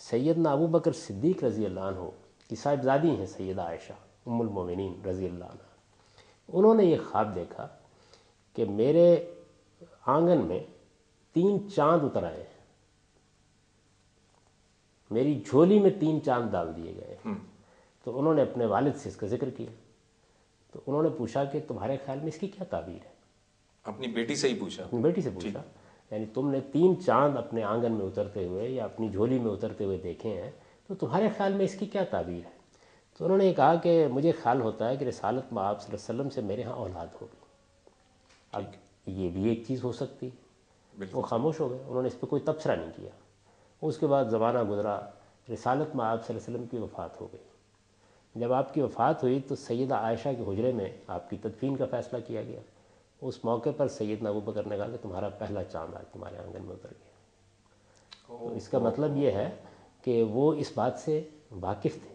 سیدنا ابو بکر صدیق رضی اللہ عنہ کی صاحبزادی ہیں سیدہ عائشہ ام المومنین رضی اللہ عنہ، انہوں نے یہ خواب دیکھا کہ میرے آنگن میں 3 چاند اتر آئے ہیں، میری جھولی میں 3 چاند ڈال دیے گئے ہیں۔ تو انہوں نے اپنے والد سے اس کا ذکر کیا، تو انہوں نے پوچھا کہ تمہارے خیال میں اس کی کیا تعبیر ہے؟ اپنی بیٹی سے ہی پوچھا؟ اپنی بیٹی سے پوچھا، یعنی تم نے 3 چاند اپنے آنگن میں اترتے ہوئے یا اپنی جھولی میں اترتے ہوئے دیکھے ہیں، تو تمہارے خیال میں اس کی کیا تعبیر ہے؟ تو انہوں نے یہ کہا کہ مجھے خیال ہوتا ہے کہ رسالت میں آپ صلی اللہ علیہ وسلم سے میرے ہاں اولاد ہوگی۔ اب یہ بھی ایک چیز ہو سکتی، وہ خاموش ہو گئے، انہوں نے اس پہ کوئی تبصرہ نہیں کیا۔ اس کے بعد زمانہ گزرا، رسالت میں آپ صلی اللہ علیہ وسلم کی وفات ہو گئی۔ جب آپ کی وفات ہوئی تو سیدہ عائشہ کے حجرے میں آپ کی تدفین کا فیصلہ کیا گیا۔ اس موقع پر سیدنا ابو بکر نے کہا کہ تمہارا پہلا چاند آج تمہارے آنگن میں اتر گیا۔ تو اس کا مطلب یہ ہے کہ وہ اس بات سے واقف تھے،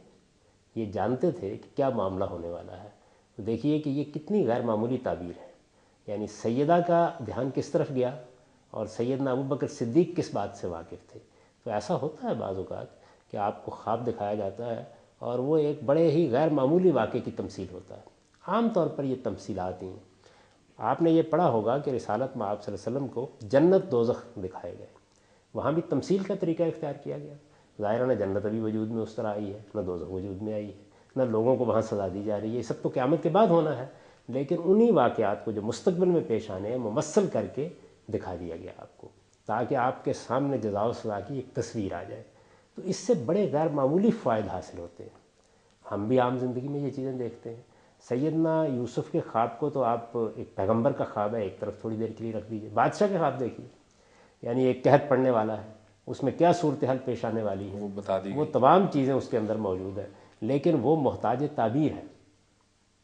یہ جانتے تھے کہ کیا معاملہ ہونے والا ہے۔ تو دیکھیے کہ یہ کتنی غیر معمولی تعبیر ہے، یعنی سیدہ کا دھیان کس طرف گیا اور سیدنا ابو بکر صدیق کس بات سے واقف تھے۔ تو ایسا ہوتا ہے بعض اوقات کہ آپ کو خواب دکھایا جاتا ہے اور وہ ایک بڑے ہی غیر معمولی واقعے کی تمثیل ہوتا ہے۔ عام طور پر یہ تمثیلات ہی ہیں۔ آپ نے یہ پڑھا ہوگا کہ رسالت میں آپ صلی اللہ علیہ وسلم کو جنت دوزخ دکھائے گئے، وہاں بھی تمثیل کا طریقہ اختیار کیا گیا۔ ظاہر نہ جنت ابھی وجود میں اس طرح آئی ہے، نہ دوزخ وجود میں آئی ہے، نہ لوگوں کو وہاں سزا دی جا رہی ہے، یہ سب تو قیامت کے بعد ہونا ہے۔ لیکن انہی واقعات کو جو مستقبل میں پیش آنے ہیں ممثل کر کے دکھا دیا گیا آپ کو، تاکہ آپ کے سامنے جزا و سزا کی ایک تصویر آ جائے۔ تو اس سے بڑے غیر معمولی فوائد حاصل ہوتے ہیں۔ ہم بھی عام زندگی میں یہ چیزیں دیکھتے ہیں۔ سیدنا یوسف کے خواب کو تو آپ ایک پیغمبر کا خواب ہے ایک طرف تھوڑی دیر کے لیے رکھ دیجیے، بادشاہ کے خواب دیکھیے، یعنی ایک قحط پڑنے والا ہے، اس میں کیا صورتحال پیش آنے والی ہے وہ بتا دی، وہ تمام چیزیں اس کے اندر موجود ہیں۔ لیکن وہ محتاج تعبیر ہے۔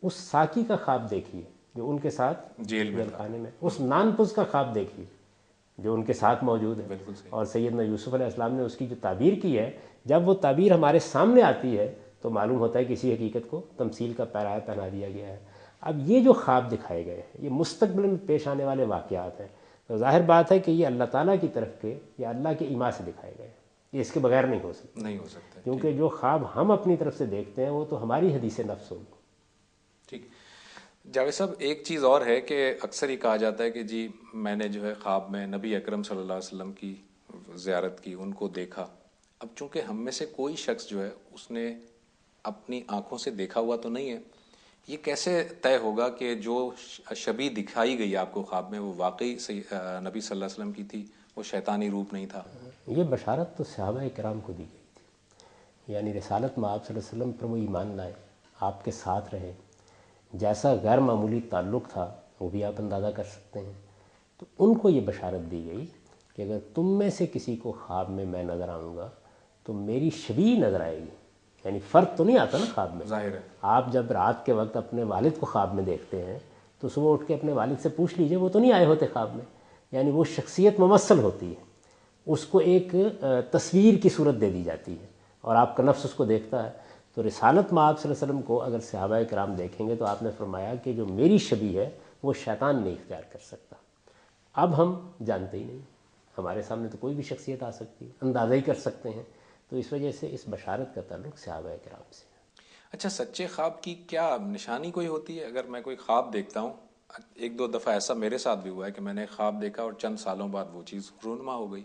اس ساقی کا خواب دیکھیے جو ان کے ساتھ جیل خانے میں، اس نانپس کا خواب دیکھیے جو ان کے ساتھ موجود ہے۔ بالکل صحیح۔ اور سیدنا یوسف علیہ السلام نے اس کی جو تعبیر کی ہے، جب وہ تعبیر ہمارے سامنے آتی ہے تو معلوم ہوتا ہے کہ کسی حقیقت کو تمثیل کا پیرایا پہنا دیا گیا ہے۔ اب یہ جو خواب دکھائے گئے ہیں یہ مستقبل میں پیش آنے والے واقعات ہیں، تو ظاہر بات ہے کہ یہ اللہ تعالیٰ کی طرف کے یا اللہ کے ایما سے دکھائے گئے ہیں، یہ اس کے بغیر نہیں ہو سکتا، نہیں ہو سکتا، کیونکہ جو خواب ہم اپنی طرف سے دیکھتے ہیں وہ تو ہماری حدیث نفس ہوگی۔ ٹھیک۔ جاوید صاحب، ایک چیز اور ہے کہ اکثر ہی کہا جاتا ہے کہ جی میں نے جو ہے خواب میں نبی اکرم صلی اللہ علیہ وسلم کی زیارت کی، ان کو دیکھا۔ اب چونکہ ہم میں سے کوئی شخص جو ہے اس نے اپنی آنکھوں سے دیکھا ہوا تو نہیں ہے، یہ کیسے طے ہوگا کہ جو شبیہ دکھائی گئی آپ کو خواب میں وہ واقعی نبی صلی اللہ علیہ وسلم کی تھی، وہ شیطانی روپ نہیں تھا؟ یہ بشارت تو صحابہ کرام کو دی گئی تھی، یعنی رسالت میں آپ صلی اللہ علیہ وسلم پر وہ ایمان لائے، آپ کے ساتھ رہے، جیسا غیر معمولی تعلق تھا وہ بھی آپ اندازہ کر سکتے ہیں۔ تو ان کو یہ بشارت دی گئی کہ اگر تم میں سے کسی کو خواب میں میں نظر آؤں گا تو میری شبیہ نظر آئے گی، یعنی فرق تو نہیں آتا نا خواب میں۔ ظاہر ہے۔ آپ جب رات کے وقت اپنے والد کو خواب میں دیکھتے ہیں تو صبح اٹھ کے اپنے والد سے پوچھ لیجئے، وہ تو نہیں آئے ہوتے خواب میں، یعنی وہ شخصیت ممثل ہوتی ہے، اس کو ایک تصویر کی صورت دے دی جاتی ہے اور آپ کا نفس اس کو دیکھتا ہے۔ تو رسالت میں آپ صلی اللہ علیہ وسلم کو اگر صحابہ کرام دیکھیں گے تو آپ نے فرمایا کہ جو میری شبیہ ہے وہ شیطان نہیں اختیار کر سکتا۔ اب ہم جانتے ہی نہیں، ہمارے سامنے تو کوئی بھی شخصیت آ سکتی ہے، اندازہ ہی کر سکتے ہیں، تو اس وجہ سے اس بشارت کا تعلق صحابہ کرام سے۔ اچھا، سچے خواب کی کیا نشانی کوئی ہوتی ہے؟ اگر میں کوئی خواب دیکھتا ہوں، ایک دو دفعہ ایسا میرے ساتھ بھی ہوا ہے کہ میں نے خواب دیکھا اور چند سالوں بعد وہ چیز رونما ہو گئی،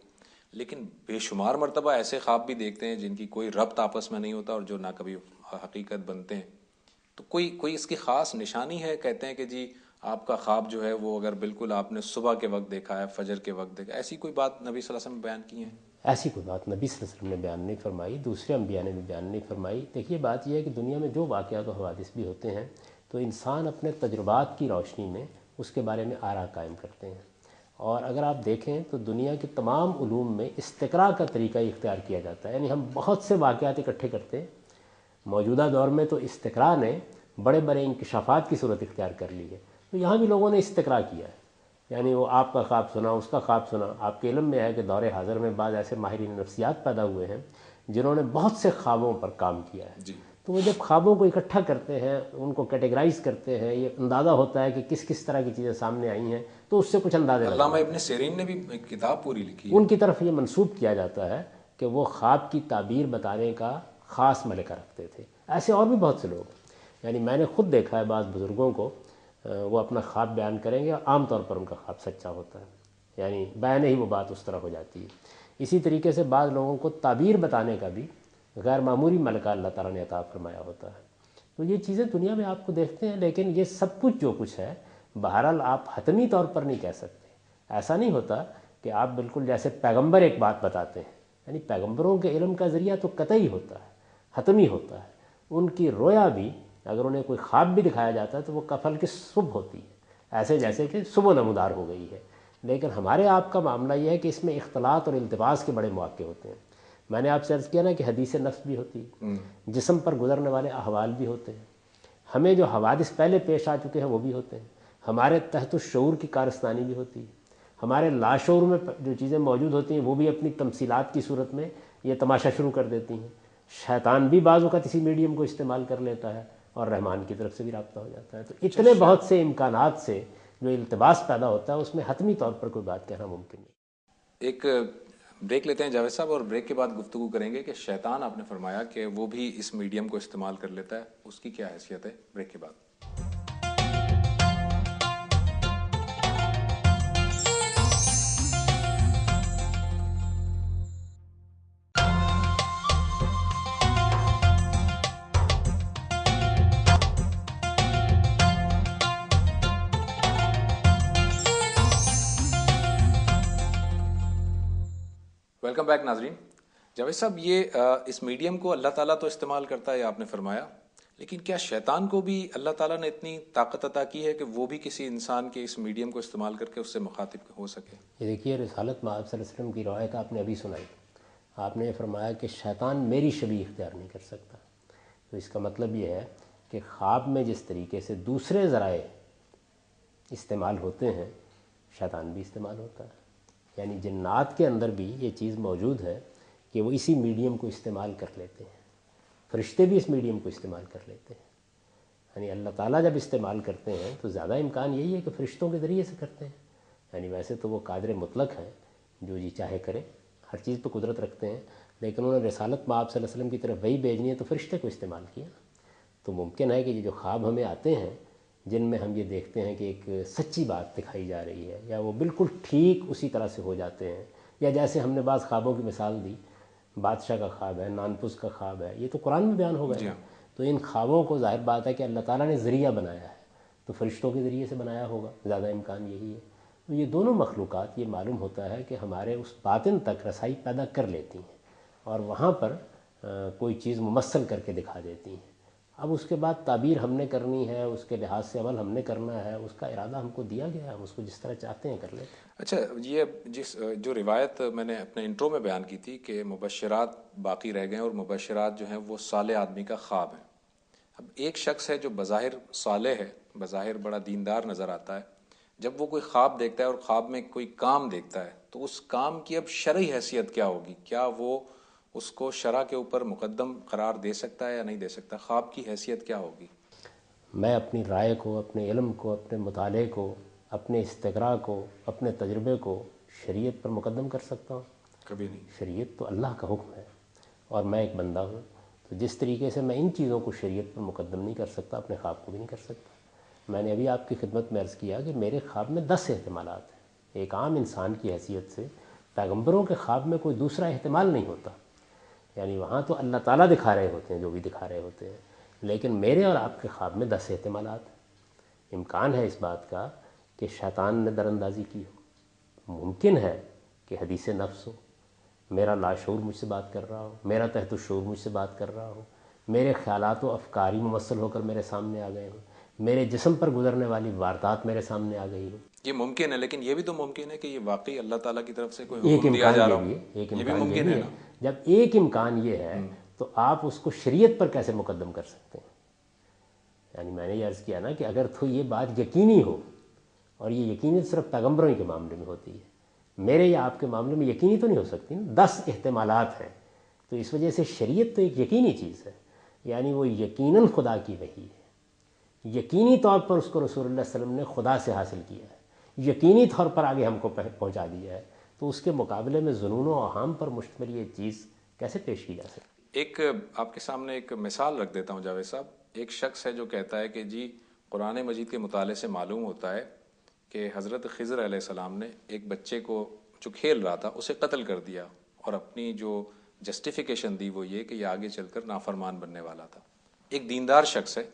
لیکن بے شمار مرتبہ ایسے خواب بھی دیکھتے ہیں جن کی کوئی ربط آپس میں نہیں ہوتا اور جو نہ کبھی حقیقت بنتے ہیں۔ تو کوئی اس کی خاص نشانی ہے؟ کہتے ہیں کہ جی آپ کا خواب جو ہے وہ اگر بالکل آپ نے صبح کے وقت دیکھا ہے، فجر کے وقت دیکھا، ایسی کوئی بات نبی صلی اللہ علیہ وسلم بیان کی ہیں؟ ایسی کوئی بات نبی صلی اللہ علیہ وسلم نے بیان نہیں فرمائی، دوسرے انبیاء نے بھی بیان نہیں فرمائی۔ دیکھیے بات یہ ہے کہ دنیا میں جو واقعات و حوادث بھی ہوتے ہیں تو انسان اپنے تجربات کی روشنی میں اس کے بارے میں آراء قائم کرتے ہیں، اور اگر آپ دیکھیں تو دنیا کے تمام علوم میں استقراء کا طریقہ اختیار کیا جاتا ہے، یعنی ہم بہت سے واقعات اکٹھے کرتے ہیں۔ موجودہ دور میں تو استقراء نے بڑے بڑے انکشافات کی صورت اختیار کر لی ہے، تو یہاں بھی لوگوں نے استقراء کیا ہے، یعنی وہ آپ کا خواب سنا، اس کا خواب سنا۔ آپ کے علم میں ہے کہ دور حاضر میں بعض ایسے ماہرین نفسیات پیدا ہوئے ہیں جنہوں نے بہت سے خوابوں پر کام کیا ہے۔ جی۔ تو وہ جب خوابوں کو اکٹھا کرتے ہیں، ان کو کیٹیگرائز کرتے ہیں، یہ اندازہ ہوتا ہے کہ کس کس طرح کی چیزیں سامنے آئی ہیں، تو اس سے کچھ اندازے لگتے ہیں۔ علامہ ابن سیرین نے بھی ایک کتاب پوری لکھی ہے، ان کی طرف یہ منسوب کیا جاتا ہے کہ وہ خواب کی تعبیر بتانے کا خاص ملکہ رکھتے تھے. ایسے اور بھی بہت سے لوگ ہیں. یعنی میں نے خود دیکھا ہے بعض بزرگوں کو، وہ اپنا خواب بیان کریں گے اور عام طور پر ان کا خواب سچا ہوتا ہے، یعنی بیان ہی وہ بات اس طرح ہو جاتی ہے. اسی طریقے سے بعض لوگوں کو تعبیر بتانے کا بھی غیر معمولی ملکہ اللہ تعالیٰ نے عطا فرمایا ہوتا ہے. تو یہ چیزیں دنیا میں آپ کو دیکھتے ہیں، لیکن یہ سب کچھ جو کچھ ہے بہرحال آپ حتمی طور پر نہیں کہہ سکتے. ایسا نہیں ہوتا کہ آپ بالکل جیسے پیغمبر ایک بات بتاتے ہیں، یعنی پیغمبروں کے علم کا ذریعہ تو قطعی ہوتا ہے، حتمی ہوتا ہے. ان کی رویا بھی اگر انہیں کوئی خواب بھی دکھایا جاتا ہے تو وہ کفل کی صبح ہوتی ہے، ایسے جیسے کہ صبح نمودار ہو گئی ہے. لیکن ہمارے آپ کا معاملہ یہ ہے کہ اس میں اختلاط اور التباس کے بڑے مواقع ہوتے ہیں. میں نے آپ سے عرض کیا نا کہ حدیث نفس بھی ہوتی ہے، جسم پر گزرنے والے احوال بھی ہوتے ہیں، ہمیں جو حوادث پہلے پیش آ چکے ہیں وہ بھی ہوتے ہیں، ہمارے تحت الشعور کی کارستانی بھی ہوتی ہے، ہمارے لاشعور میں جو چیزیں موجود ہوتی ہیں وہ بھی اپنی تمثیلات کی صورت میں یہ تماشا شروع کر دیتی ہیں. شیطان بھی بعض اوقات اسی میڈیم کو استعمال کر لیتا ہے اور رحمان کی طرف سے بھی رابطہ ہو جاتا ہے. تو اتنے بہت سے امکانات سے جو التباس پیدا ہوتا ہے اس میں حتمی طور پر کوئی بات کہنا ممکن نہیں. ایک بریک لیتے ہیں جاوید صاحب، اور بریک کے بعد گفتگو کریں گے کہ شیطان آپ نے فرمایا کہ وہ بھی اس میڈیم کو استعمال کر لیتا ہے، اس کی کیا حیثیت ہے. بریک کے بعد. ویلکم بیک ناظرین. جاوید صاحب، یہ اس میڈیم کو اللہ تعالیٰ تو استعمال کرتا ہے آپ نے فرمایا، لیکن کیا شیطان کو بھی اللہ تعالیٰ نے اتنی طاقت عطا کی ہے کہ وہ بھی کسی انسان کے اس میڈیم کو استعمال کر کے اس سے مخاطب ہو سکے؟ یہ دیکھیے رسالت مآب صلی اللہ علیہ وسلم کی روایت آپ نے ابھی سنائی. آپ نے فرمایا کہ شیطان میری شبیہ اختیار نہیں کر سکتا. تو اس کا مطلب یہ ہے کہ خواب میں جس طریقے سے دوسرے ذرائع استعمال ہوتے ہیں شیطان بھی استعمال ہوتا ہے. یعنی جنات کے اندر بھی یہ چیز موجود ہے کہ وہ اسی میڈیم کو استعمال کر لیتے ہیں. فرشتے بھی اس میڈیم کو استعمال کر لیتے ہیں. یعنی اللہ تعالیٰ جب استعمال کرتے ہیں تو زیادہ امکان یہی ہے کہ فرشتوں کے ذریعے سے کرتے ہیں. یعنی ویسے تو وہ قادر مطلق ہیں، جو جی چاہے کرے، ہر چیز پہ قدرت رکھتے ہیں، لیکن انہوں نے رسالت مآب صلی اللہ علیہ وسلم کی طرف وہی بھیجنی ہے تو فرشتے کو استعمال کیا. تو ممکن ہے کہ یہ جو خواب ہمیں آتے ہیں جن میں ہم یہ دیکھتے ہیں کہ ایک سچی بات دکھائی جا رہی ہے یا وہ بالکل ٹھیک اسی طرح سے ہو جاتے ہیں، یا جیسے ہم نے بعض خوابوں کی مثال دی، بادشاہ کا خواب ہے، نانپس کا خواب ہے، یہ تو قرآن میں بیان ہو گیا ہے. تو ان خوابوں کو ظاہر بات ہے کہ اللہ تعالیٰ نے ذریعہ بنایا ہے، تو فرشتوں کے ذریعے سے بنایا ہوگا، زیادہ امکان یہی ہے. تو یہ دونوں مخلوقات یہ معلوم ہوتا ہے کہ ہمارے اس باطن تک رسائی پیدا کر لیتی ہیں اور وہاں پر کوئی چیز ممثل کر کے دکھا دیتی ہیں. اب اس کے بعد تعبیر ہم نے کرنی ہے، اس کے لحاظ سے عمل ہم نے کرنا ہے، اس کا ارادہ ہم کو دیا گیا ہے، ہم اس کو جس طرح چاہتے ہیں کر لیتے ہیں. اچھا، یہ جو روایت میں نے اپنے انٹرو میں بیان کی تھی کہ مبشرات باقی رہ گئے اور مبشرات جو ہیں وہ صالح آدمی کا خواب ہے. اب ایک شخص ہے جو بظاہر صالح ہے، بظاہر بڑا دیندار نظر آتا ہے، جب وہ کوئی خواب دیکھتا ہے اور خواب میں کوئی کام دیکھتا ہے تو اس کام کی اب شرعی حیثیت کیا ہوگی؟ کیا وہ اس کو شرع کے اوپر مقدم قرار دے سکتا ہے یا نہیں دے سکتا؟ خواب کی حیثیت کیا ہوگی؟ میں اپنی رائے کو، اپنے علم کو، اپنے مطالعے کو، اپنے استقراء کو، اپنے تجربے کو شریعت پر مقدم کر سکتا ہوں؟ کبھی نہیں. شریعت تو اللہ کا حکم ہے اور میں ایک بندہ ہوں. تو جس طریقے سے میں ان چیزوں کو شریعت پر مقدم نہیں کر سکتا، اپنے خواب کو بھی نہیں کر سکتا. میں نے ابھی آپ کی خدمت میں عرض کیا کہ میرے خواب میں 10 احتمالات ہیں. ایک عام انسان کی حیثیت سے پیغمبروں کے خواب میں کوئی دوسرا احتمال نہیں ہوتا. یعنی وہاں تو اللہ تعالیٰ دکھا رہے ہوتے ہیں جو بھی دکھا رہے ہوتے ہیں، لیکن میرے اور آپ کے خواب میں 10 احتمالات ہیں. امکان ہے اس بات کا کہ شیطان نے دراندازی کی ہو، ممکن ہے کہ حدیث نفس ہو، میرا لاشعور مجھ سے بات کر رہا ہو، میرا تحت الشعور مجھ سے بات کر رہا ہو، میرے خیالات و افکاری ممثل ہو کر میرے سامنے آ گئے ہوں، میرے جسم پر گزرنے والی واردات میرے سامنے آ گئی ہوں. یہ ممکن ہے، لیکن یہ بھی تو ممکن ہے کہ یہ واقعی اللہ تعالیٰ کی طرف سے کوئی حکم دیا جا رہا ہو. ایک یہ بھی امکان ممکن ہے نا. جب ایک امکان یہ ہے تو آپ اس کو شریعت پر کیسے مقدم کر سکتے ہیں؟ یعنی میں نے یہ عرض کیا نا کہ اگر تو یہ بات یقینی ہو، اور یہ یقینی صرف پیغمبروں کے معاملے میں ہوتی ہے، میرے یا آپ کے معاملے میں یقینی تو نہیں ہو سکتی. 10 احتمالات ہیں، تو اس وجہ سے شریعت تو ایک یقینی چیز ہے. یعنی وہ یقیناً خدا کی وحی ہے، یقینی طور پر اس کو رسول اللہ صلی اللہ علیہ وسلم نے خدا سے حاصل کیا ہے، یقینی طور پر آگے ہم کو پہنچا دیا ہے. تو تو اس کے مقابلے میں ظنون و اوہام پر مشتمل یہ چیز کیسے پیش کی جا سکتی؟ ایک آپ کے سامنے ایک مثال رکھ دیتا ہوں جاوید صاحب. ایک شخص ہے جو کہتا ہے کہ جی قرآن مجید کے مطالعے سے معلوم ہوتا ہے کہ حضرت خضر علیہ السلام نے ایک بچے کو جو کھیل رہا تھا اسے قتل کر دیا، اور اپنی جو جسٹیفیکیشن دی وہ یہ کہ یہ آگے چل کر نافرمان بننے والا تھا. ایک دیندار شخص ہے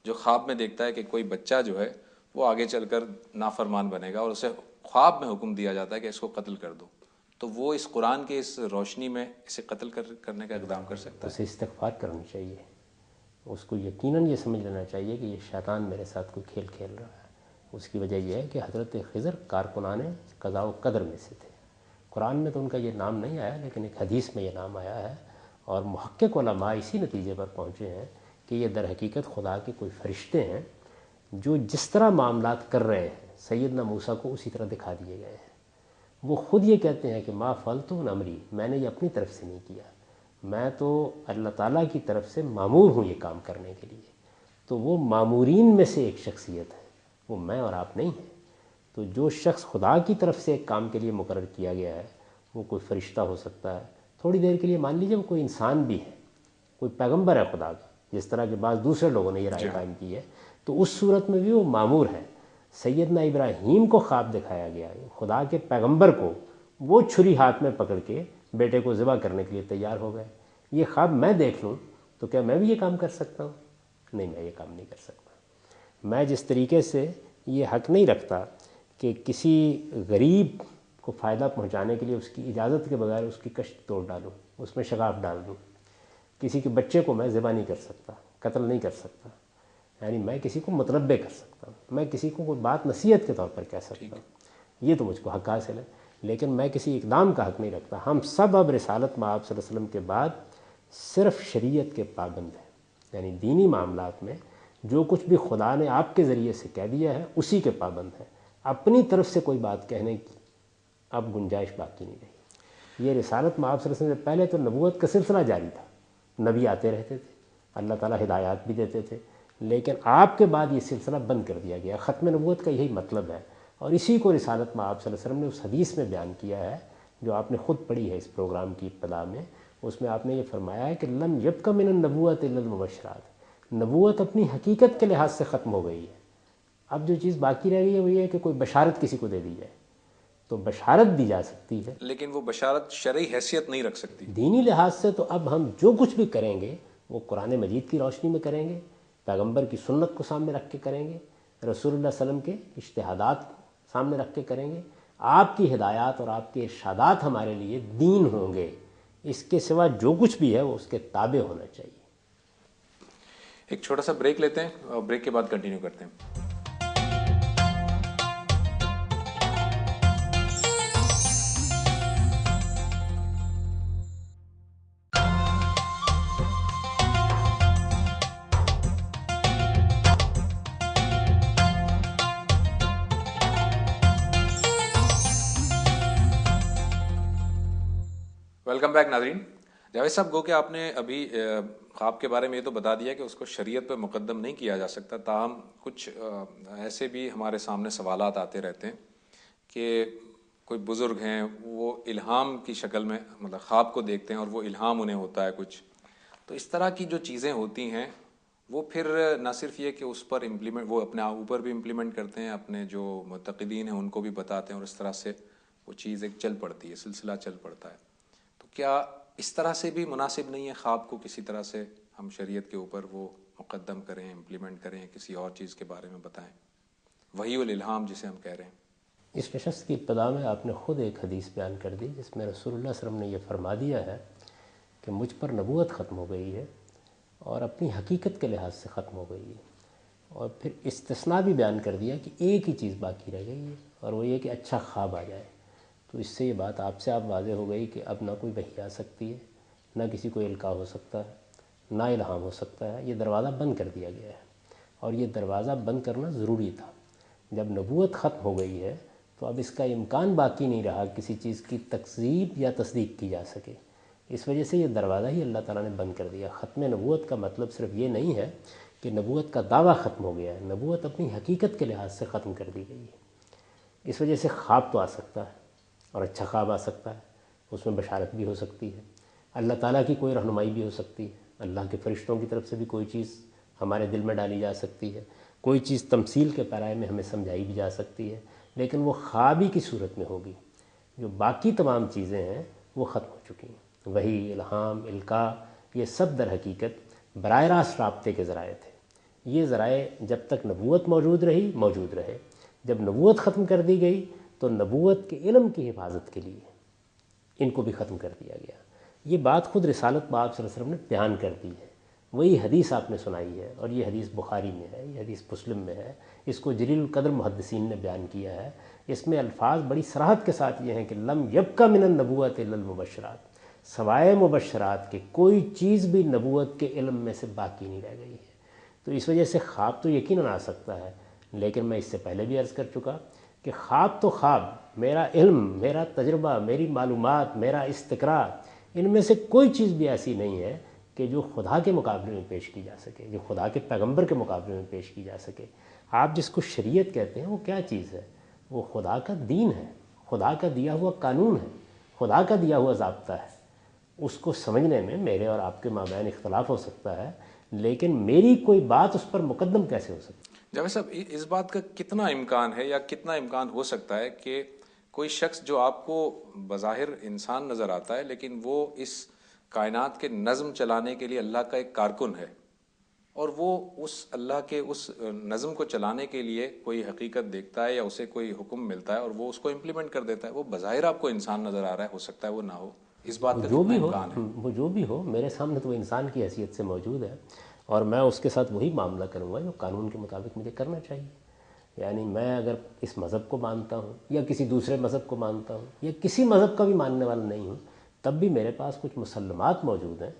جو خواب میں دیکھتا ہے کہ کوئی بچہ جو ہے وہ آگے چل کر نافرمان بنے گا، اور اسے خواب میں حکم دیا جاتا ہے کہ اس کو قتل کر دو، تو وہ اس قرآن کے اس روشنی میں اسے قتل کرنے کا اقدام کر سکتا ہے؟ اسے استغفار کرنا چاہیے، اس کو یقیناً یہ سمجھ لینا چاہیے کہ یہ شیطان میرے ساتھ کوئی کھیل کھیل رہا ہے. اس کی وجہ یہ ہے کہ حضرت خضر کارکنان قضاء و قدر میں سے تھے. قرآن میں تو ان کا یہ نام نہیں آیا، لیکن ایک حدیث میں یہ نام آیا ہے، اور محقق علماء اسی نتیجے پر پہنچے ہیں کہ یہ در حقیقت خدا کے کوئی فرشتے ہیں جو جس طرح معاملات کر رہے ہیں سیدنا موسیٰ کو اسی طرح دکھا دیے گئے ہیں. وہ خود یہ کہتے ہیں کہ ما فعلتو من امری، میں نے یہ اپنی طرف سے نہیں کیا، میں تو اللہ تعالیٰ کی طرف سے مامور ہوں یہ کام کرنے کے لیے. تو وہ مامورین میں سے ایک شخصیت ہے، وہ میں اور آپ نہیں ہیں. تو جو شخص خدا کی طرف سے ایک کام کے لیے مقرر کیا گیا ہے وہ کوئی فرشتہ ہو سکتا ہے، تھوڑی دیر کے لیے مان لیجیے وہ کوئی انسان بھی ہے، کوئی پیغمبر ہے خدا کا، جس طرح کے بعض دوسرے لوگوں نے یہ رائے قائم کی ہے، تو اس صورت میں بھی وہ مامور ہے. سیدنا ابراہیم کو خواب دکھایا گیا ہے، خدا کے پیغمبر کو، وہ چھری ہاتھ میں پکڑ کے بیٹے کو ذبح کرنے کے لیے تیار ہو گئے. یہ خواب میں دیکھ لوں تو کیا میں بھی یہ کام کر سکتا ہوں؟ نہیں، میں یہ کام نہیں کر سکتا. میں جس طریقے سے یہ حق نہیں رکھتا کہ کسی غریب کو فائدہ پہنچانے کے لیے اس کی اجازت کے بغیر اس کی کشت توڑ ڈالوں، اس میں شگاف ڈال دوں. کسی کے بچے کو میں ذبح نہیں کر سکتا، قتل نہیں کر سکتا، یعنی میں کسی کو متنبع کر سکتا ہوں، میں کسی کو کوئی بات نصیحت کے طور پر کہہ سکتا ہوں، یہ تو مجھ کو حق حاصل ہے. لیکن میں کسی اقدام کا حق نہیں رکھتا. ہم سب اب رسالت مآب صلی اللہ علیہ وسلم کے بعد صرف شریعت کے پابند ہیں، یعنی دینی معاملات میں جو کچھ بھی خدا نے آپ کے ذریعے سے کہہ دیا ہے اسی کے پابند ہیں. اپنی طرف سے کوئی بات کہنے کی اب گنجائش باقی نہیں رہی. یہ رسالت مآب صلی اللہ علیہ وسلم سے پہلے تو نبوت کا سلسلہ جاری تھا، نبی آتے رہتے تھے، اللہ تعالیٰ ہدایات بھی دیتے تھے، لیکن آپ کے بعد یہ سلسلہ بند کر دیا گیا. ختم نبوت کا یہی مطلب ہے، اور اسی کو رسالت مآب صلی اللہ علیہ وسلم نے اس حدیث میں بیان کیا ہے جو آپ نے خود پڑھی ہے اس پروگرام کی ابتدا میں. اس میں آپ نے یہ فرمایا ہے کہ لم یبق من النبوۃ الا المبشرات، نبوت اپنی حقیقت کے لحاظ سے ختم ہو گئی ہے. اب جو چیز باقی رہ گئی ہے وہ یہ ہے کہ کوئی بشارت کسی کو دے دی جائے، تو بشارت دی جا سکتی ہے، لیکن وہ بشارت شرعی حیثیت نہیں رکھ سکتی. دینی لحاظ سے تو اب ہم جو کچھ بھی کریں گے وہ قرآن مجید کی روشنی میں کریں گے، پیغمبر کی سنت کو سامنے رکھ کے کریں گے، رسول اللہ صلی اللہ علیہ وسلم کے اجتہادات کو سامنے رکھ کے کریں گے. آپ کی ہدایات اور آپ کے ارشادات ہمارے لیے دین ہوں گے، اس کے سوا جو کچھ بھی ہے وہ اس کے تابع ہونا چاہیے. ایک چھوٹا سا بریک لیتے ہیں اور بریک کے بعد کنٹینیو کرتے ہیں. ویلکم بیک ناظرین. جاوید صاحب، گو کہ آپ نے ابھی خواب کے بارے میں یہ تو بتا دیا کہ اس کو شریعت پہ مقدم نہیں کیا جا سکتا، تاہم کچھ ایسے بھی ہمارے سامنے سوالات آتے رہتے ہیں کہ کوئی بزرگ ہیں وہ الہام کی شکل میں مطلب خواب کو دیکھتے ہیں اور وہ الہام انہیں ہوتا ہے کچھ، تو اس طرح کی جو چیزیں ہوتی ہیں وہ پھر نہ صرف یہ کہ اس پر امپلیمنٹ وہ اپنے اوپر بھی امپلیمنٹ کرتے ہیں، اپنے جو معتقدین ہیں ان کو بھی بتاتے ہیں، اور اس طرح سے وہ چیز ایک چل پڑتی ہے، سلسلہ چل پڑتا ہے. تو کیا اس طرح سے بھی مناسب نہیں ہے خواب کو کسی طرح سے ہم شریعت کے اوپر وہ مقدم کریں، امپلیمنٹ کریں، کسی اور چیز کے بارے میں بتائیں، وحی الالہام جسے ہم کہہ رہے ہیں؟ اس نشست کی ابتدا میں آپ نے خود ایک حدیث بیان کر دی جس میں رسول اللہ صلی اللہ علیہ وسلم نے یہ فرما دیا ہے کہ مجھ پر نبوت ختم ہو گئی ہے اور اپنی حقیقت کے لحاظ سے ختم ہو گئی ہے، اور پھر استثناء بھی بیان کر دیا کہ ایک ہی چیز باقی رہ گئی ہے اور وہ یہ کہ اچھا خواب آ جائے. تو اس سے یہ بات آپ سے واضح ہو گئی کہ اب نہ کوئی وحی آ سکتی ہے، نہ کسی کو القاء ہو سکتا ہے، نہ الہام ہو سکتا ہے. یہ دروازہ بند کر دیا گیا ہے، اور یہ دروازہ بند کرنا ضروری تھا. جب نبوت ختم ہو گئی ہے تو اب اس کا امکان باقی نہیں رہا کسی چیز کی تکذیب یا تصدیق کی جا سکے. اس وجہ سے یہ دروازہ ہی اللہ تعالیٰ نے بند کر دیا. ختم نبوت کا مطلب صرف یہ نہیں ہے کہ نبوت کا دعویٰ ختم ہو گیا ہے، نبوت اپنی حقیقت کے لحاظ سے ختم کر دی گئی ہے. اس وجہ سے خواب تو آ سکتا ہے، اور اچھا خواب آ سکتا ہے، اس میں بشارت بھی ہو سکتی ہے، اللہ تعالیٰ کی کوئی رہنمائی بھی ہو سکتی ہے، اللہ کے فرشتوں کی طرف سے بھی کوئی چیز ہمارے دل میں ڈالی جا سکتی ہے، کوئی چیز تمثیل کے پیرائے میں ہمیں سمجھائی بھی جا سکتی ہے، لیکن وہ خواب ہی کی صورت میں ہوگی۔ جو باقی تمام چیزیں ہیں وہ ختم ہو چکی ہیں۔ وحی، الہام، القاء، یہ سب در حقیقت براہ راست رابطے کے ذرائع تھے۔ یہ ذرائع جب تک نبوت موجود رہے، جب نبوت ختم کر دی گئی تو نبوت کے علم کی حفاظت کے لیے ان کو بھی ختم کر دیا گیا۔ یہ بات خود رسالت باب صلی اللہ علیہ وسلم نے بیان کر دی ہے، وہی حدیث آپ نے سنائی ہے، اور یہ حدیث بخاری میں ہے، یہ حدیث مسلم میں ہے، اس کو جلیل القدر محدثین نے بیان کیا ہے۔ اس میں الفاظ بڑی صراحت کے ساتھ یہ ہیں کہ لم یبقى من النبوۃ الا المبشرات، سوائے مبشرات کے کوئی چیز بھی نبوت کے علم میں سے باقی نہیں رہ گئی ہے۔ تو اس وجہ سے خواب تو یقیناً آ سکتا ہے، لیکن میں اس سے پہلے بھی عرض کر چکا کہ خواب تو خواب، میرا علم، میرا تجربہ، میری معلومات، میرا استقراء، ان میں سے کوئی چیز بھی ایسی نہیں ہے کہ جو خدا کے مقابلے میں پیش کی جا سکے، جو خدا کے پیغمبر کے مقابلے میں پیش کی جا سکے۔ آپ جس کو شریعت کہتے ہیں وہ کیا چیز ہے؟ وہ خدا کا دین ہے، خدا کا دیا ہوا قانون ہے، خدا کا دیا ہوا ضابطہ ہے۔ اس کو سمجھنے میں میرے اور آپ کے مابین اختلاف ہو سکتا ہے، لیکن میری کوئی بات اس پر مقدم کیسے ہو سکتی ہے؟ جاوید صاحب، اس بات کا کتنا امکان ہے یا کتنا امکان ہو سکتا ہے کہ کوئی شخص جو آپ کو بظاہر انسان نظر آتا ہے لیکن وہ اس کائنات کے نظم چلانے کے لیے اللہ کا ایک کارکن ہے، اور وہ اس اللہ کے اس نظم کو چلانے کے لیے کوئی حقیقت دیکھتا ہے یا اسے کوئی حکم ملتا ہے اور وہ اس کو امپلیمنٹ کر دیتا ہے، وہ بظاہر آپ کو انسان نظر آ رہا ہے، ہو سکتا ہے وہ نہ ہو، اس بات کا کتنا امکان ہے؟ وہ جو بھی ہو میرے سامنے تو وہ انسان کی حیثیت سے موجود ہے، اور میں اس کے ساتھ وہی معاملہ کروں گا جو قانون کے مطابق مجھے کرنا چاہیے۔ یعنی میں اگر اس مذہب کو مانتا ہوں یا کسی دوسرے مذہب کو مانتا ہوں یا کسی مذہب کا بھی ماننے والا نہیں ہوں، تب بھی میرے پاس کچھ مسلمات موجود ہیں،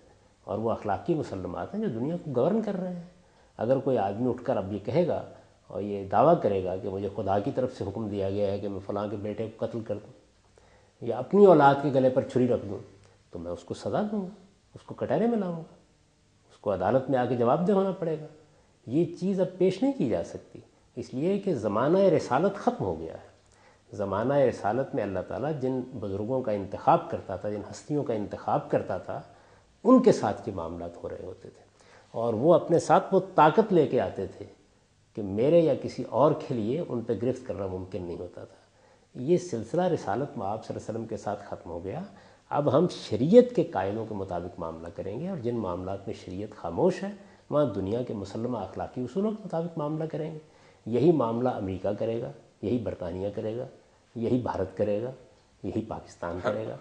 اور وہ اخلاقی مسلمات ہیں جو دنیا کو گورن کر رہے ہیں۔ اگر کوئی آدمی اٹھ کر اب یہ کہے گا اور یہ دعویٰ کرے گا کہ مجھے خدا کی طرف سے حکم دیا گیا ہے کہ میں فلاں کے بیٹے کو قتل کر دوں یا اپنی اولاد کے گلے پر چھری رکھ دوں، تو میں اس کو سزا دوں گا، اس کو کٹہرے میں لاؤں گا، اس کو عدالت میں آ کے جواب دہ ہونا پڑے گا۔ یہ چیز اب پیش نہیں کی جا سکتی، اس لیے کہ زمانہ رسالت ختم ہو گیا ہے۔ زمانہ رسالت میں اللہ تعالیٰ جن بزرگوں کا انتخاب کرتا تھا، جن ہستیوں کا انتخاب کرتا تھا، ان کے ساتھ یہ معاملات ہو رہے ہوتے تھے، اور وہ اپنے ساتھ وہ طاقت لے کے آتے تھے کہ میرے یا کسی اور کے لیے ان پہ گرفت کرنا ممکن نہیں ہوتا تھا۔ یہ سلسلہ رسالت مآب صلی اللہ علیہ وسلم کے ساتھ ختم ہو گیا۔ اب ہم شریعت کے قائلوں کے مطابق معاملہ کریں گے، اور جن معاملات میں شریعت خاموش ہے وہاں دنیا کے مسلمہ اخلاقی اصولوں کے مطابق معاملہ کریں گے۔ یہی معاملہ امریکہ کرے گا، یہی برطانیہ کرے گا، یہی بھارت کرے گا، یہی پاکستان کرے گا،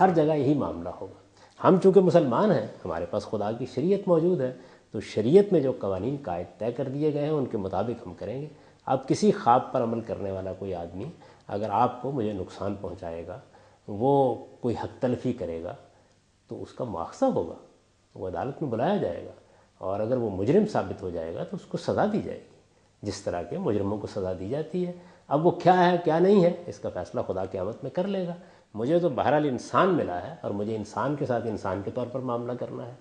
ہر جگہ یہی معاملہ ہوگا۔ ہم چونکہ مسلمان ہیں، ہمارے پاس خدا کی شریعت موجود ہے، تو شریعت میں جو قوانین قائد طے کر دیے گئے ہیں ان کے مطابق ہم کریں گے۔ اب کسی خواب پر عمل کرنے والا کوئی آدمی اگر آپ کو مجھے نقصان پہنچائے گا، وہ کوئی حق تلفی کرے گا، تو اس کا مواخذہ ہوگا، وہ عدالت میں بلایا جائے گا، اور اگر وہ مجرم ثابت ہو جائے گا تو اس کو سزا دی جائے گی، جس طرح کے مجرموں کو سزا دی جاتی ہے۔ اب وہ کیا ہے کیا نہیں ہے اس کا فیصلہ خدا قیامت میں کر لے گا۔ مجھے تو بہرحال انسان ملا ہے، اور مجھے انسان کے ساتھ انسان کے طور پر معاملہ کرنا ہے۔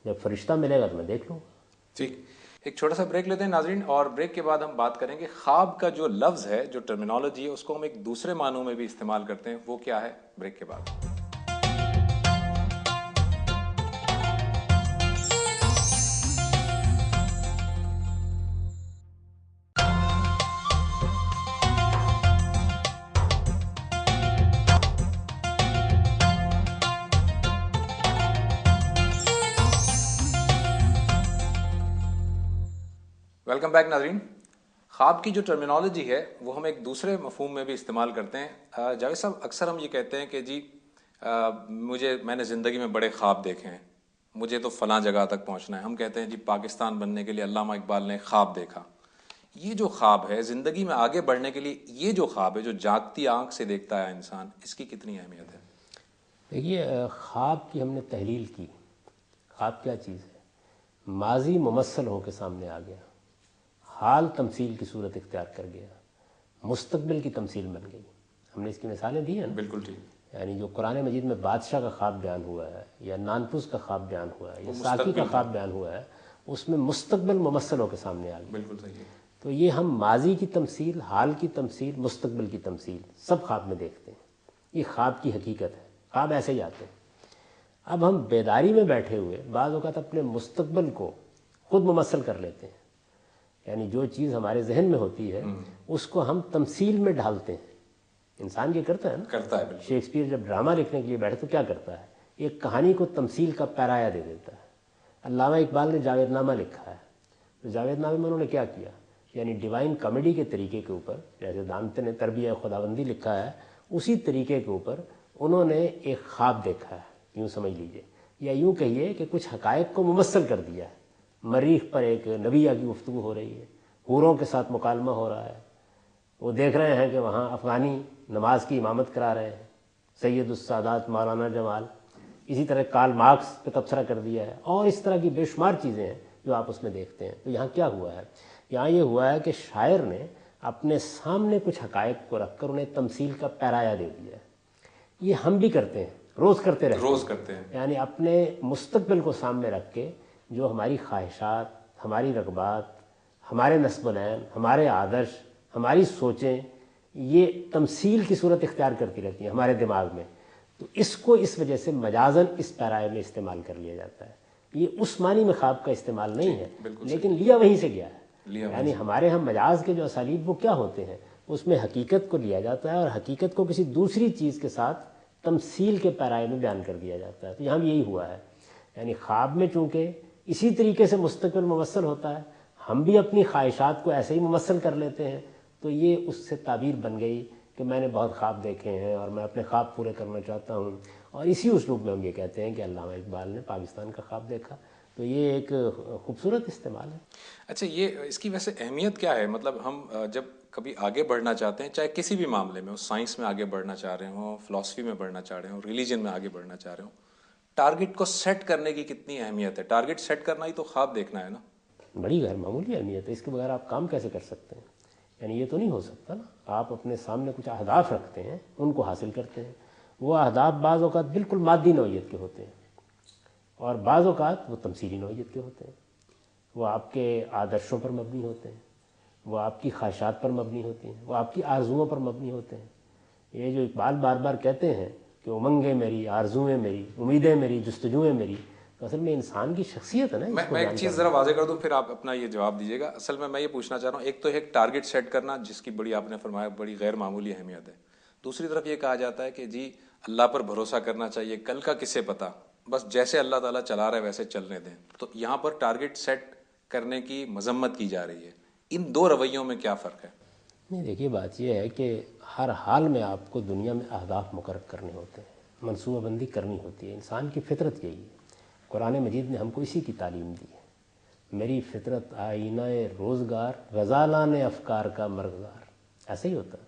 جب فرشتہ ملے گا تو میں دیکھ لوں گا۔ ٹھیک، ایک چھوٹا سا بریک لیتے ہیں ناظرین، اور بریک کے بعد ہم بات کریں گے خواب کا جو لفظ ہے، جو ٹرمینالوجی ہے، اس کو ہم ایک دوسرے معنوں میں بھی استعمال کرتے ہیں، وہ کیا ہے؟ بریک کے بعد۔ ویلکم بیک ناظرین۔ خواب کی جو ٹرمینالوجی ہے وہ ہم ایک دوسرے مفہوم میں بھی استعمال کرتے ہیں۔ جاوید صاحب، اکثر ہم یہ کہتے ہیں کہ جی میں نے زندگی میں بڑے خواب دیکھے ہیں، مجھے تو فلاں جگہ تک پہنچنا ہے۔ ہم کہتے ہیں جی پاکستان بننے کے لیے علامہ اقبال نے خواب دیکھا۔ یہ جو خواب ہے زندگی میں آگے بڑھنے کے لیے، یہ جو خواب ہے جو جاگتی آنکھ سے دیکھتا ہے انسان، اس کی کتنی اہمیت ہے؟ دیکھیے، خواب کی ہم نے تحلیل کی۔ خواب کیا چیز ہے؟ ماضی ممثل ہو کے سامنے آ گیا، حال تمثیل کی صورت اختیار کر گیا، مستقبل کی تمثیل بن گئی۔ ہم نے اس کی مثالیں دی ہیں نا؟ بالکل ٹھیک۔ یعنی جو قرآن مجید میں بادشاہ کا خواب بیان ہوا ہے، یا نانپوس کا خواب بیان ہوا ہے، یا ساقی کا خواب بیان ہوا ہے، اس میں مستقبل ممثل ہو کے سامنے آ گیا۔ بالکل صحیح ہے۔ تو یہ ہم ماضی کی تمثیل، حال کی تمثیل، مستقبل کی تمثیل سب خواب میں دیکھتے ہیں۔ یہ خواب کی حقیقت ہے، خواب ایسے ہی آتے ہیں۔ اب ہم بیداری میں بیٹھے ہوئے بعض اوقات اپنے مستقبل کو خود ممثل کر لیتے ہیں، یعنی جو چیز ہمارے ذہن میں ہوتی ہے اس کو ہم تمثیل میں ڈھالتے ہیں۔ انسان یہ کرتا ہے نا، کرتا ہے بالکل۔ شیکسپیئر جب ڈرامہ لکھنے کے لیے بیٹھے تو کیا کرتا ہے، ایک کہانی کو تمثیل کا پیرایا دے دیتا ہے۔ علامہ اقبال نے جاوید نامہ لکھا ہے، تو جاوید نامے میں انہوں نے کیا کیا، یعنی ڈیوائن کامیڈی کے طریقے کے اوپر، جیسے دانتے نے تربیہ خداوندی لکھا ہے، اسی طریقے کے اوپر انہوں نے ایک خواب دیکھا ہے، یوں سمجھ لیجئے، یا یوں کہیے کہ کچھ حقائق کو ممثل کر دیا ہے۔ مریخ پر ایک نبیہ کی گفتگو ہو رہی ہے، حوروں کے ساتھ مکالمہ ہو رہا ہے، وہ دیکھ رہے ہیں کہ وہاں افغانی نماز کی امامت کرا رہے ہیں، سید السادات مولانا جمال، اسی طرح کارل مارکس پہ تبصرہ کر دیا ہے، اور اس طرح کی بے شمار چیزیں ہیں جو آپ اس میں دیکھتے ہیں۔ تو یہاں کیا ہوا ہے، یہاں یہ ہوا ہے کہ شاعر نے اپنے سامنے کچھ حقائق کو رکھ کر انہیں تمثیل کا پیرایا دے دیا ہے۔ یہ ہم بھی کرتے ہیں، روز کرتے رہتے ہیں، روز کرتے ہیں، یعنی اپنے مستقبل کو سامنے رکھ کے جو ہماری خواہشات، ہماری رغبات، ہمارے نصب العین، ہمارے آدرش، ہماری سوچیں، یہ تمثیل کی صورت اختیار کرتی رہتی ہیں ہمارے دماغ میں۔ تو اس کو اس وجہ سے مجازاً اس پیرائے میں استعمال کر لیا جاتا ہے۔ یہ اس معنی میں خواب کا استعمال نہیں ہے، لیکن لیا وہیں سے گیا ہے۔ یعنی ہمارے ہم مجاز کے جو اسالیب وہ کیا ہوتے ہیں، اس میں حقیقت کو لیا جاتا ہے اور حقیقت کو کسی دوسری چیز کے ساتھ تمثیل کے پیرائے میں بیان کر دیا جاتا ہے۔ تو یہاں بھی یہی ہوا ہے، یعنی خواب میں چونکہ اسی طریقے سے مستقبل ممثل ہوتا ہے، ہم بھی اپنی خواہشات کو ایسے ہی ممثل کر لیتے ہیں، تو یہ اس سے تعبیر بن گئی کہ میں نے بہت خواب دیکھے ہیں اور میں اپنے خواب پورے کرنا چاہتا ہوں، اور اسی اسلوب میں ہم یہ کہتے ہیں کہ علامہ اقبال نے پاکستان کا خواب دیکھا۔ تو یہ ایک خوبصورت استعمال ہے۔ اچھا، یہ اس کی ویسے اہمیت کیا ہے؟ مطلب ہم جب کبھی آگے بڑھنا چاہتے ہیں، چاہے کسی بھی معاملے میں ہو، سائنس میں آگے بڑھنا چاہ رہے ہوں، فلسفی میں بڑھنا چاہ رہے ہوں، ریلیجن میں آگے بڑھنا چاہ رہے ہوں، ٹارگٹ کو سیٹ کرنے کی کتنی اہمیت ہے؟ ٹارگٹ سیٹ کرنا ہی تو خواب دیکھنا ہے نا۔ بڑی غیر معمولی اہمیت ہے، اس کے بغیر آپ کام کیسے کر سکتے ہیں؟ یعنی یہ تو نہیں ہو سکتا نا، آپ اپنے سامنے کچھ اہداف رکھتے ہیں، ان کو حاصل کرتے ہیں، وہ اہداف بعض اوقات بالکل مادی نوعیت کے ہوتے ہیں اور بعض اوقات وہ تمثیلی نوعیت کے ہوتے ہیں، وہ آپ کے آدرشوں پر مبنی ہوتے ہیں، وہ آپ کی خواہشات پر مبنی ہوتی ہیں، وہ آپ کی آرزوؤں پر مبنی ہوتے ہیں۔ یہ جو اقبال بار بار کہتے ہیں کہ امنگیں میری، آرزوئیں میری، امیدیں میری، جستجوئیں میری، تو اصل میں انسان کی شخصیت ہے نا۔ میں ایک چیز ذرا واضح کر دوں، پھر آپ اپنا یہ جواب دیجیے گا۔ اصل میں یہ پوچھنا چاہ رہا ہوں، ایک تو ایک ٹارگٹ سیٹ کرنا جس کی بڑی، آپ نے فرمایا، بڑی غیر معمولی اہمیت ہے، دوسری طرف یہ کہا جاتا ہے کہ جی اللہ پر بھروسہ کرنا چاہیے، کل کا کسے پتہ، بس جیسے اللہ تعالیٰ چلا رہا ہے ویسے چلنے دیں۔ تو یہاں پر ٹارگٹ سیٹ کرنے کی مذمت کی جا رہی ہے، ان دو رویوں میں کیا فرق ہے؟ نہیں، دیکھیے بات یہ ہے کہ ہر حال میں آپ کو دنیا میں اہداف مقرر کرنے ہوتے ہیں، منصوبہ بندی کرنی ہوتی ہے، انسان کی فطرت یہی ہے۔ قرآن مجید نے ہم کو اسی کی تعلیم دی ہے، میری فطرت آئینہ روزگار، غزالان افکار کا مرغزار، ایسا ہی ہوتا ہے۔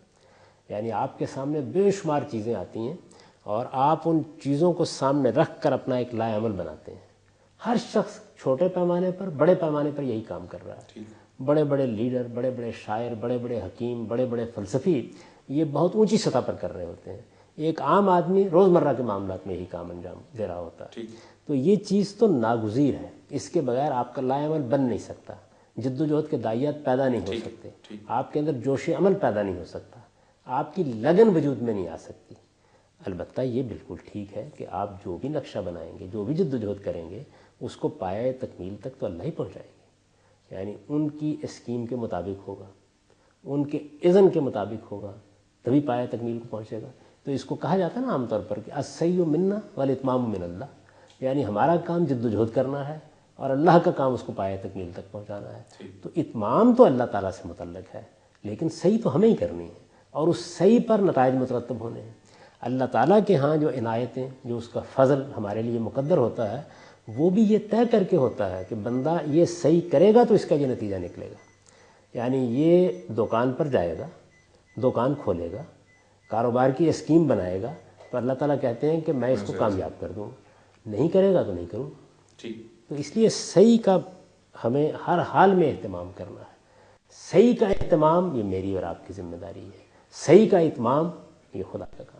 یعنی آپ کے سامنے بے شمار چیزیں آتی ہیں اور آپ ان چیزوں کو سامنے رکھ کر اپنا ایک لائے عمل بناتے ہیں۔ ہر شخص چھوٹے پیمانے پر، بڑے پیمانے پر یہی کام کر رہا ہے۔ بڑے بڑے لیڈر، بڑے بڑے شاعر، بڑے بڑے حکیم، بڑے بڑے فلسفی یہ بہت اونچی سطح پر کر رہے ہوتے ہیں، ایک عام آدمی روزمرہ کے معاملات میں یہی کام انجام دے رہا ہوتا ہے۔ تو یہ چیز تو ناگزیر ہے، اس کے بغیر آپ کا لائے عمل بن نہیں سکتا، جد و جہد کے داعیات پیدا نہیں ہو سکتے، آپ کے اندر جوش عمل پیدا نہیں ہو سکتا، آپ کی لگن وجود میں نہیں آ سکتی۔ البتہ یہ بالکل ٹھیک ہے کہ آپ جو بھی نقشہ بنائیں گے، جو بھی جد و جہد کریں گے، اس کو پایۂ تکمیل تک تو اللہ ہی پہنچائے گے، یعنی ان کی اسکیم کے مطابق ہوگا، ان کے اذن کے مطابق ہوگا، تبھی پایۂ تکمیل کو پہنچے گا۔ تو اس کو کہا جاتا ہے نا عام طور پر کہ السعی منا والاتمام من اللہ، یعنی ہمارا کام جد و جہد کرنا ہے اور اللہ کا کام اس کو پایۂ تکمیل تک پہنچانا ہے۔ تو اتمام تو اللہ تعالیٰ سے متعلق ہے، لیکن صحیح تو ہمیں ہی کرنی ہے اور اس صحیح پر نتائج مترتب ہونے ہیں۔ اللہ تعالیٰ کے ہاں جو عنایتیں، جو اس کا فضل ہمارے لیے مقدر ہوتا ہے، وہ بھی یہ طے کر کے ہوتا ہے کہ بندہ یہ صحیح کرے گا تو اس کا یہ نتیجہ نکلے گا۔ یعنی یہ دکان پر جائے گا، دکان کھولے گا، کاروبار کی اسکیم بنائے گا، تو اللہ تعالیٰ کہتے ہیں کہ میں اس کو کامیاب کر دوں، نہیں کرے گا تو نہیں کروں۔ تو اس لیے صحیح کا ہمیں ہر حال میں اہتمام کرنا ہے۔ صحیح کا اہتمام یہ میری اور آپ کی ذمہ داری ہے، صحیح کا اتمام یہ خدا کا کام ہے۔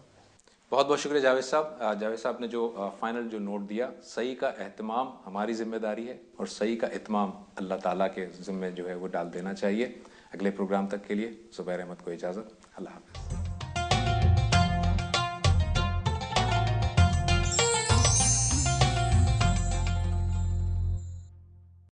بہت بہت شکریہ جاوید صاحب۔ جاوید صاحب نے جو فائنل جو نوٹ دیا، صحیح کا اہتمام ہماری ذمہ داری ہے اور صحیح کا اتمام اللہ تعالیٰ کے ذمہ جو ہے وہ ڈال دینا چاہیے۔ اگلے پروگرام تک کے لیے زبیر احمد کو اجازت، اللہ حافظ۔